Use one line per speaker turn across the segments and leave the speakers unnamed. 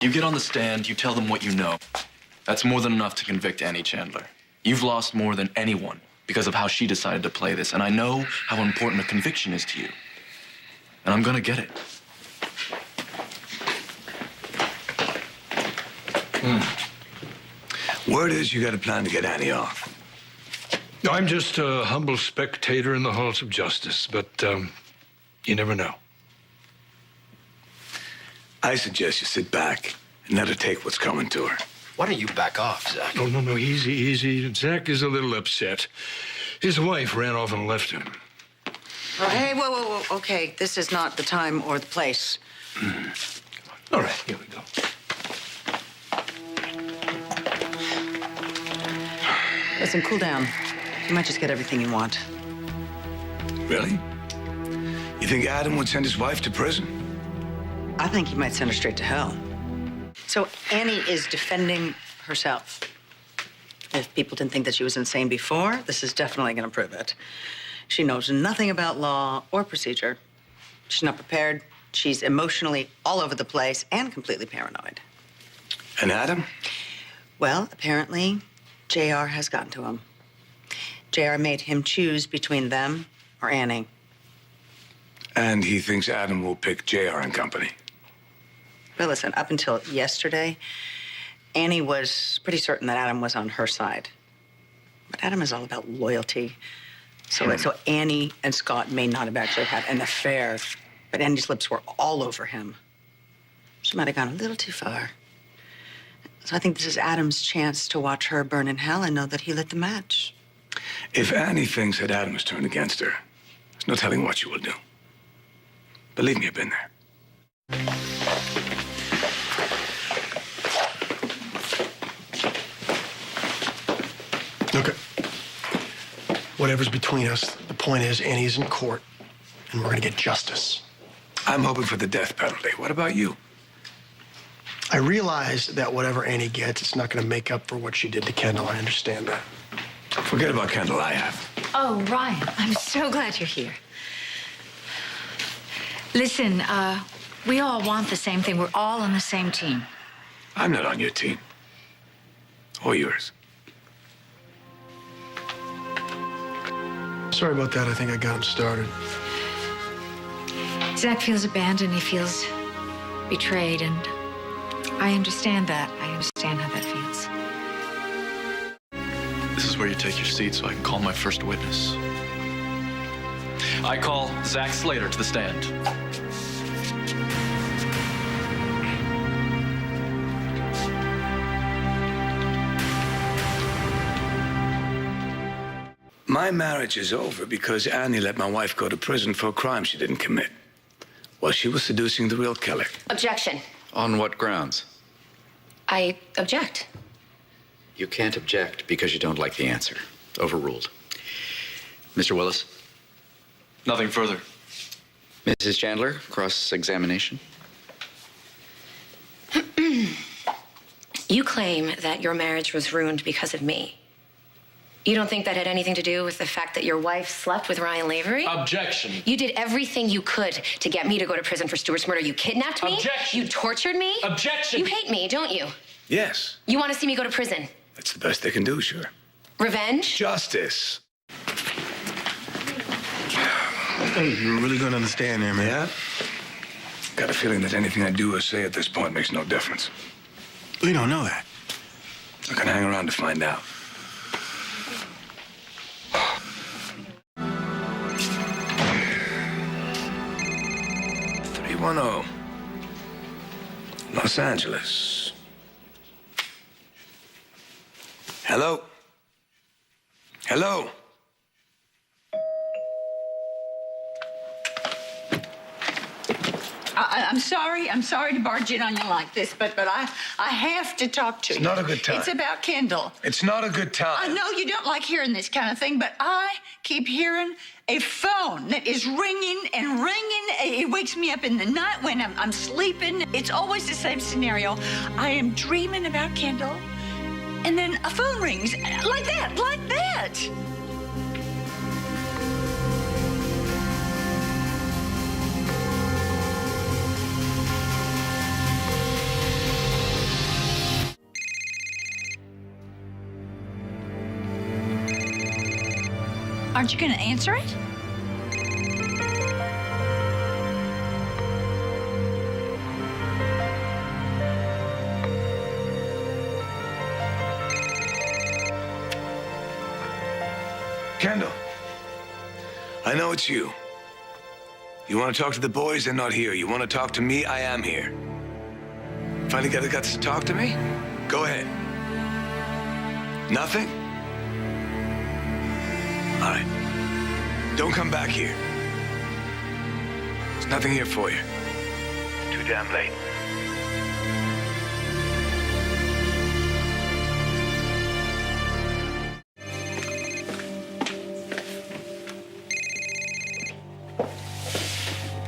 You get on the stand, you tell them what you know. That's more than enough to convict Annie Chandler. You've lost more than anyone because of how she decided to play this, and I know how important a conviction is to you. And I'm gonna get it.
Word is you got a plan to get Annie off.
I'm just a humble spectator in the halls of justice, but you never know.
I suggest you sit back and let her take what's coming to her.
Why don't you back off, Zach?
No, easy, easy. Zach is a little upset. His wife ran off and left him.
Oh, hey, whoa. Okay, this is not the time or the place.
All right, here we go.
Listen, cool down. You might just get everything you want.
Really? You think Adam would send his wife to prison?
I think he might send her straight to hell. So Annie is defending herself. If people didn't think that she was insane before, this is definitely going to prove it. She knows nothing about law or procedure. She's not prepared. She's emotionally all over the place and completely paranoid.
And Adam?
Well, apparently, JR has gotten to him. JR made him choose between them or Annie.
And he thinks Adam will pick JR and company.
But listen, up until yesterday, Annie was pretty certain that Adam was on her side. But Adam is all about loyalty. So Annie and Scott may not have actually had an affair, but Annie's lips were all over him. She might have gone a little too far. So I think this is Adam's chance to watch her burn in hell and know that he lit the match.
If Annie thinks that Adam has turned against her, there's no telling what she will do. Believe me, I've been there.
Okay. Whatever's between us, the point is Annie's in court, and we're gonna get justice.
I'm hoping for the death penalty. What about you?
I realize that whatever Annie gets, it's not gonna make up for what she did to Kendall. I understand that.
Forget about Kendall, I have.
Oh, Ryan, I'm so glad you're here. Listen, we all want the same thing. We're all on the same team.
I'm not on your team. Or yours.
Sorry about that. I think I got him started.
Zach feels abandoned. He feels betrayed, and I understand that. I understand how that feels.
This is where you take your seat so I can call my first witness. I call Zach Slater to the stand.
My marriage is over because Annie let my wife go to prison for a crime she didn't commit while she was seducing the real killer.
Objection.
On what grounds?
I object.
You can't object because you don't like the answer. Overruled. Mr. Willis?
Nothing further.
Mrs. Chandler, cross-examination.
You claim that your marriage was ruined because of me. You don't think that had anything to do with the fact that your wife slept with Ryan Lavery?
Objection.
You did everything you could to get me to go to prison for Stuart's murder. You kidnapped me.
Objection.
You tortured me.
Objection.
You hate me, don't you?
Yes,
You want to see me go to prison.
that's the best they can do, sure.
Revenge?
Justice.
Hey, you're really gonna understand there, man.
Yeah? Got a feeling that anything I do or say at this point makes no difference.
We don't know that.
I can hang around to find out. Los Angeles. Hello? Hello?
I'm sorry to barge in on you like this, but I have to talk to you.
It's not a good time.
It's about Kendall.
It's not a good time.
I know you don't like hearing this kind of thing, but I keep hearing a phone that is ringing and ringing. It wakes me up in the night when I'm sleeping. It's always the same scenario. I am dreaming about Kendall, and then a phone rings like that, like that. Aren't you going to answer it?
Kendall, I know it's you. You want to talk to the boys? They're not here. You want to talk to me? I am here. Finally got the guts to talk to me? Go ahead. Nothing? All right. Don't come back here. There's nothing here for you. Too damn late.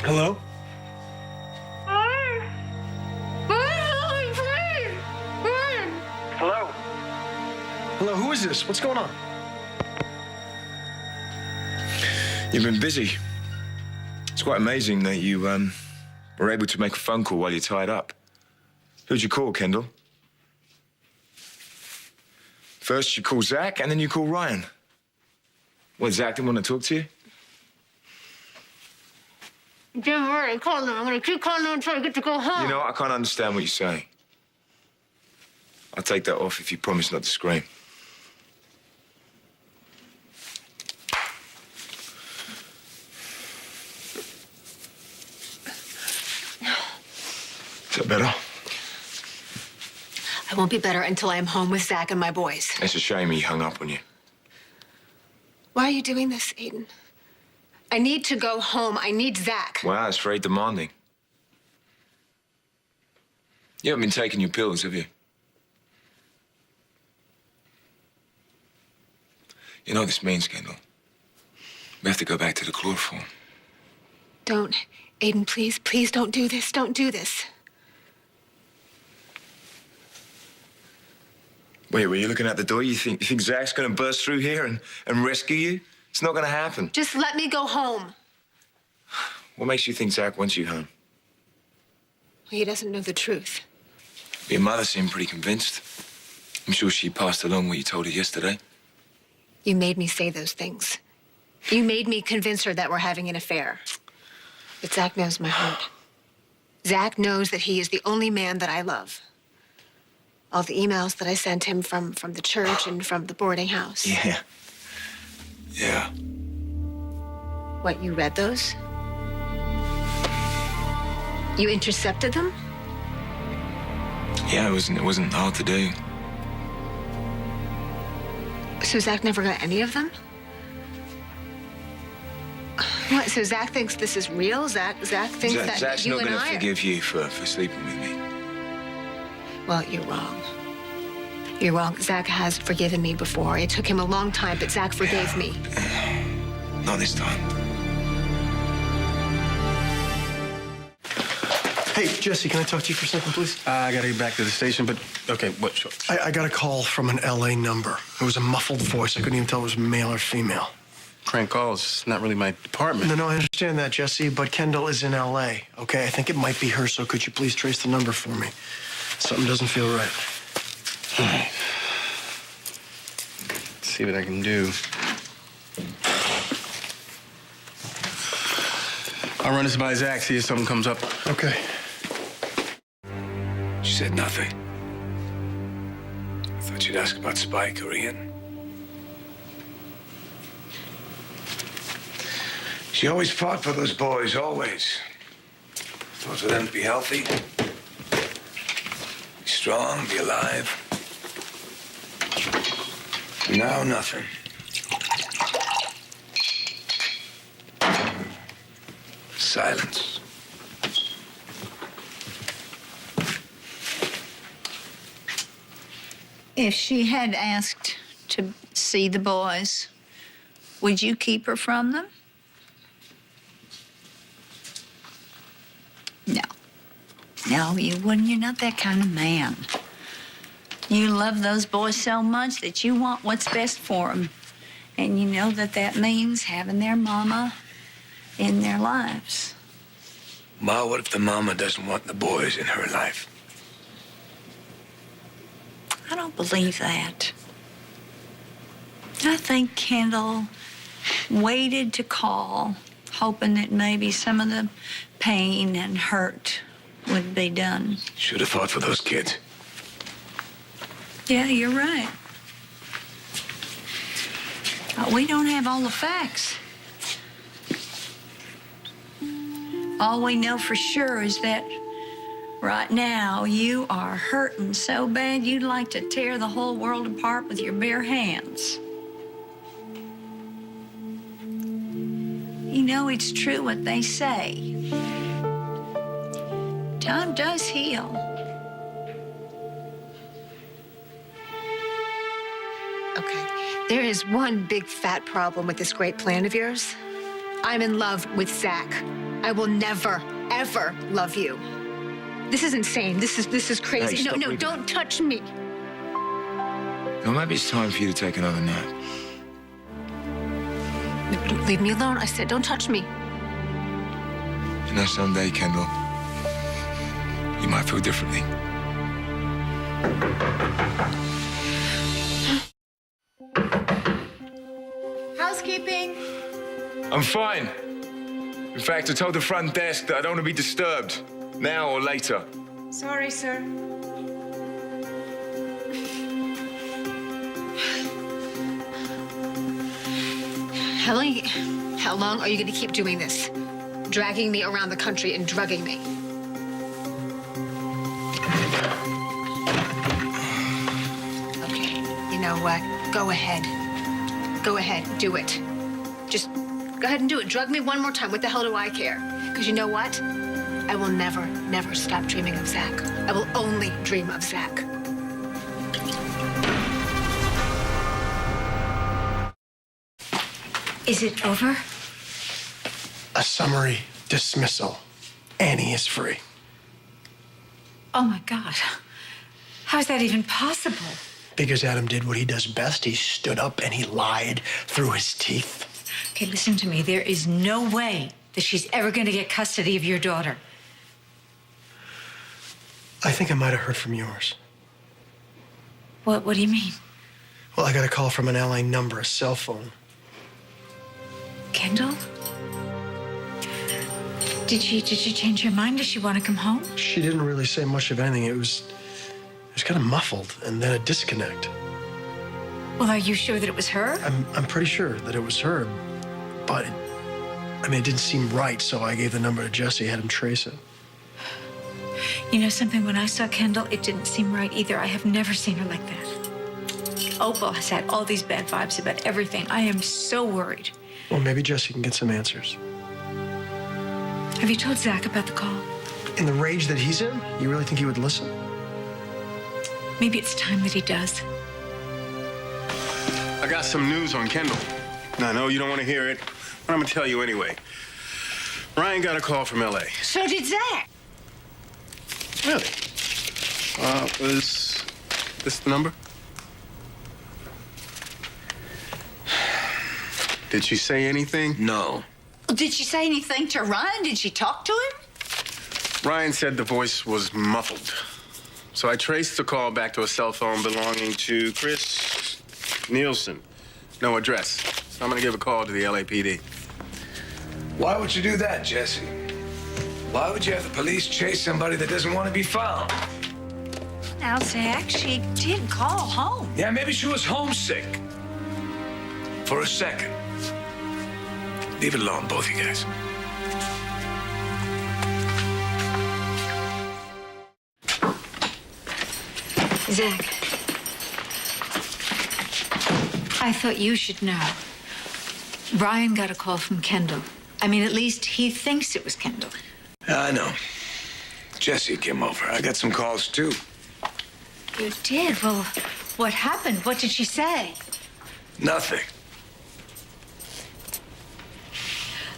Hello? Hello? Hello, who is this? What's going on?
You've been busy. It's quite amazing that you were able to make a phone call while you're tied up. Who'd you call, Kendall? First you call Zach, and then you call Ryan. What, Zach didn't want to talk to you?
Don't worry, call them. I'm gonna keep calling them until I get to go home.
You know, I can't understand what you're saying. I'll take that off if you promise not to scream. Is that better?
I won't be better until I am home with Zach and my boys.
It's a shame he hung up on you.
Why are you doing this, Aiden? I need to go home. I need Zach.
Wow, it's very demanding. You haven't been taking your pills, have you? You know what this means, Kendall? We have to go back to the chloroform.
Don't. Aiden, please, please don't do this. Don't do this.
Wait, were you looking at the door? You think Zach's gonna burst through here and rescue you? It's not gonna happen.
Just let me go home.
What makes you think Zach wants you home?
He doesn't know the truth.
Your mother seemed pretty convinced. I'm sure she passed along what you told her yesterday.
You made me say those things. You made me convince her that we're having an affair. But Zach knows my heart. Zach knows that he is the only man that I love. All the emails that I sent him from the church and from the boarding house.
Yeah. Yeah.
What, you read those? You intercepted them?
Yeah, it wasn't hard to do.
So Zach never got any of them? What, so Zach thinks this is real? Zach thinks that
Zach's
you
not
and
gonna
I are...
forgive you for sleeping with me.
Well, you're wrong. You're wrong. Zach has forgiven me before. It took him a long time, but Zach forgave me.
Not this time.
Hey, Jesse, can I talk to you for a second, please?
I gotta get back to the station, but okay, what? Sure.
I got a call from an LA number. It was a muffled voice. I couldn't even tell it was male or female.
Crank calls. It's not really my department.
No, I understand that, Jesse, but Kendall is in LA, okay? I think it might be her, so could you please trace the number for me? Something doesn't feel right.
All right. Let's see what I can do. I'll run this by Zach, see if something comes up.
Okay.
She said nothing. I thought you'd ask about Spike or Ian. She always fought for those boys, always. Fought for them to be healthy, be strong, be alive. Now, nothing. Silence.
If she had asked to see the boys, would you keep her from them? No. No, you wouldn't. You're not that kind of man. You love those boys so much that you want what's best for them. And you know that that means having their mama in their lives.
Ma, what if the mama doesn't want the boys in her life?
I don't believe that. I think Kendall waited to call, hoping that maybe some of the pain and hurt would be done.
Should have fought for those kids.
Yeah, you're right. We don't have all the facts. All we know for sure is that right now you are hurting so bad you'd like to tear the whole world apart with your bare hands. You know, it's true what they say. Time does heal.
Okay. There is one big fat problem with this great plan of yours. I'm in love with Zach. I will never, ever love you. This is insane. This is crazy.
Hey,
no, don't touch me.
Well, maybe it's time for you to take another nap.
Leave me alone. I said, don't touch me.
You know, someday, Kendall, you might feel differently.
Housekeeping.
I'm fine. In fact, I told the front desk that I don't want to be disturbed, now or later.
Sorry, sir. How long are you going to keep doing this? Dragging me around the country and drugging me? Okay, you know what? Go ahead. Go ahead, do it. Just go ahead and do it. Drug me one more time. What the hell do I care? Because you know what? I will never, never stop dreaming of Zach. I will only dream of Zach.
Is it over?
A summary dismissal. Annie is free.
Oh, my God. How's that even possible?
Because Adam did what he does best. He stood up and he lied through his teeth.
Okay, listen to me. There is no way that she's ever going to get custody of your daughter.
I think I might have heard from yours.
What do you mean?
Well, I got a call from an LA number, a cell phone.
Kendall? Did she change her mind? Does she want to come home?
She didn't really say much of anything. It was kind of muffled, and then a disconnect.
Well, are you sure that it was her?
I'm pretty sure that it was her, but it didn't seem right, so I gave the number to Jesse, had him trace it.
You know something? When I saw Kendall, it didn't seem right either. I have never seen her like that. Opal has had all these bad vibes about everything. I am so worried.
Well, maybe Jesse can get some answers.
Have you told Zach about the call?
In the rage that he's in, you really think he would listen?
Maybe it's time that he does.
I got some news on Kendall. I know you don't want to hear it, but I'm going to tell you anyway. Ryan got a call from L.A.
So did Zach.
Really? Was this the number? Did she say anything?
No.
Did she say anything to Ryan? Did she talk to him?
Ryan said the voice was muffled. So I traced the call back to a cell phone belonging to Chris Nielsen. No address. So I'm going to give a call to the LAPD.
Why would you do that, Jesse? Why would you have the police chase somebody that doesn't want to be found?
Now, Zach, she did call home.
Yeah, maybe she was homesick. For a second. Leave it alone, both of you guys.
Zach, I thought you should know. Brian got a call from Kendall. At least he thinks it was Kendall.
I know. Jesse came over. I got some calls, too.
You did? Well, what happened? What did she say?
Nothing.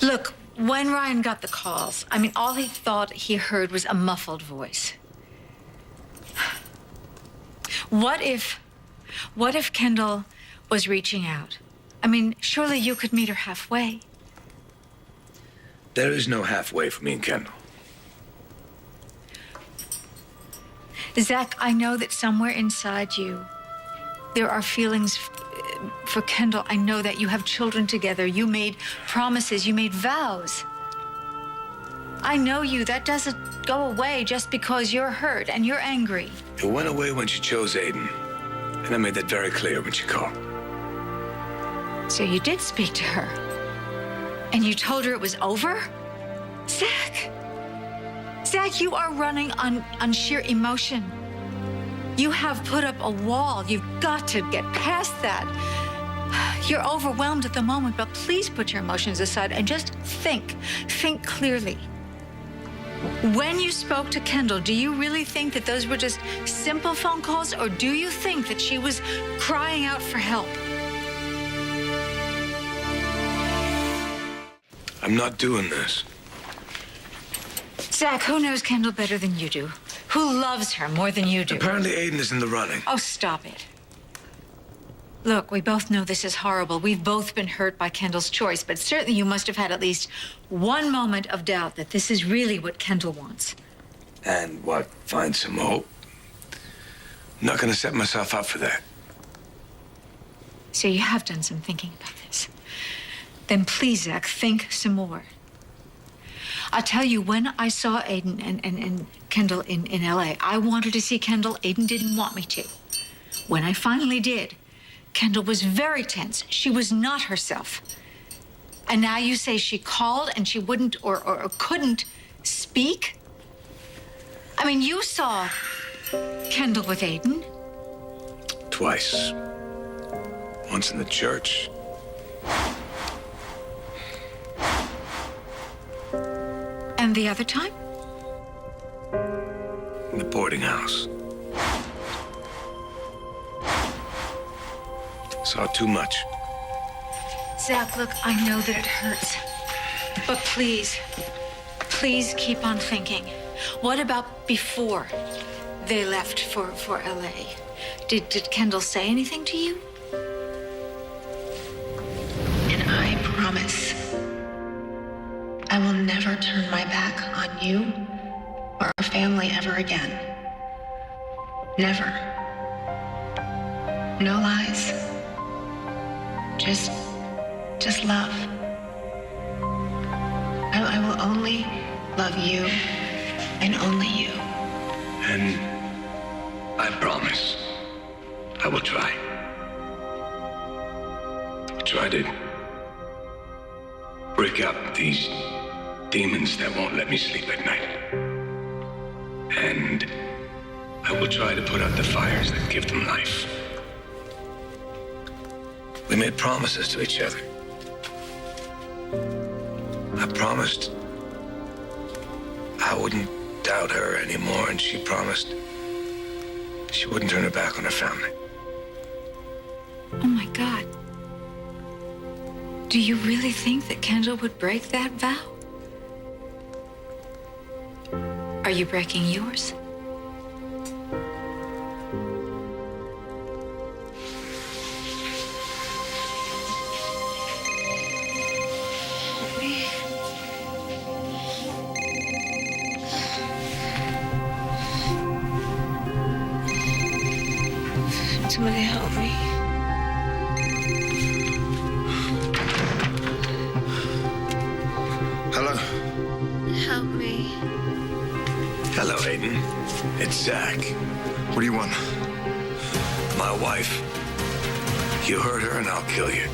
Look, when Ryan got the calls, all he thought he heard was a muffled voice. What if Kendall was reaching out? Surely you could meet her halfway.
There is no halfway for me and Kendall.
Zach, I know that somewhere inside you, there are feelings for Kendall, I know that you have children together. You made promises, you made vows. I know you. That doesn't go away just because you're hurt and you're angry.
It went away when she chose Aiden. And I made that very clear when she called.
So you did speak to her. And you told her it was over? Zach! Zach, you are running on sheer emotion. You have put up a wall. You've got to get past that. You're overwhelmed at the moment, but please put your emotions aside and just think. Think clearly. When you spoke to Kendall, do you really think that those were just simple phone calls, or do you think that she was crying out for help?
I'm not doing this.
Zach, who knows Kendall better than you do? Who loves her more than you do?
Apparently Aiden is in the running.
Oh, stop it. Look, we both know this is horrible. We've both been hurt by Kendall's choice, but certainly you must have had at least one moment of doubt that this is really what Kendall wants.
And what? Find some hope? I'm not going to set myself up for that.
So you have done some thinking about this. Then please, Zach, think some more. I'll tell you, when I saw Aiden and Kendall in L.A., I wanted to see Kendall. Aiden didn't want me to. When I finally did, Kendall was very tense. She was not herself. And now you say she called and she wouldn't or couldn't speak? I mean, you saw Kendall with Aiden.
Twice. Once in the church.
And the other time?
In the boarding house. Saw too much.
Zach, look, I know that it hurts. But please, please keep on thinking. What about before they left for L.A.? Did Kendall say anything to you?
And I promise I will never turn my back on you or our family ever again. Never. No lies. Just love. I will only love you and only you.
And I promise I will try. Try to break up these demons that won't let me sleep at night. And I will try to put out the fires that give them life. We made promises to each other. I promised I wouldn't doubt her anymore, and she promised she wouldn't turn her back on her family.
Oh, my God. Do you really think that Kendall would break that vow? Are you breaking yours?
Somebody help me.
Hello.
Help me.
Hello, Aiden. It's Zach.
What do you want?
My wife. You hurt her and I'll kill you.